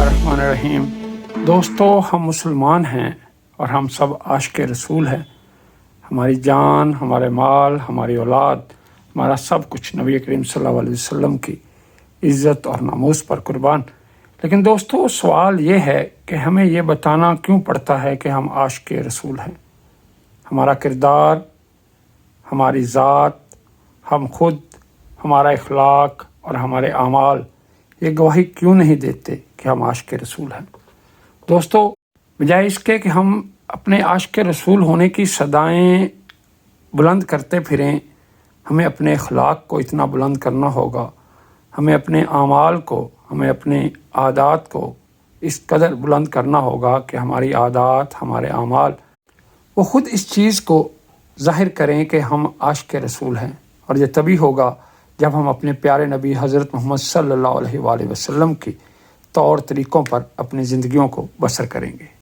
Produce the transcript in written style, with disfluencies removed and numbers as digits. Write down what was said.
बिस्मिल्लाहिर्रहमानिर्रहीम। दोस्तों, हम मुसलमान हैं और हम सब आशिक रसूल हैं। हमारी जान, हमारे माल, हमारी औलाद, हमारा सब कुछ नबी करीम सल्लल्लाहु अलैहि वसल्लम की इज़्ज़त और नामूस पर कुर्बान। लेकिन दोस्तों, सवाल ये है कि हमें ये बताना क्यों पड़ता है कि हम आशिक रसूल हैं। हमारा किरदार, हमारी ज़ात, हम खुद, हमारा इखलाक और हमारे आमाल ये गवाही क्यों नहीं देते कि हम आशिक रसूल हैं। दोस्तों, बजाय इसके कि हम अपने आशिक रसूल होने की सदाएं बुलंद करते फिरें, हमें अपने इखलाक को इतना बुलंद करना होगा, हमें अपने आमाल को, हमें अपने आदात को इस कदर बुलंद करना होगा कि हमारी आदात, हमारे आमाल वो ख़ुद इस चीज़ को ज़ाहिर करें कि हम आशिक रसूल हैं। और ये तभी होगा जब हम अपने प्यारे नबी हज़रत मोहम्मद सल्लल्लाहु अलैहि वसल्लम की तौर तरीक़ों पर अपनी ज़िंदगियों को बसर करेंगे।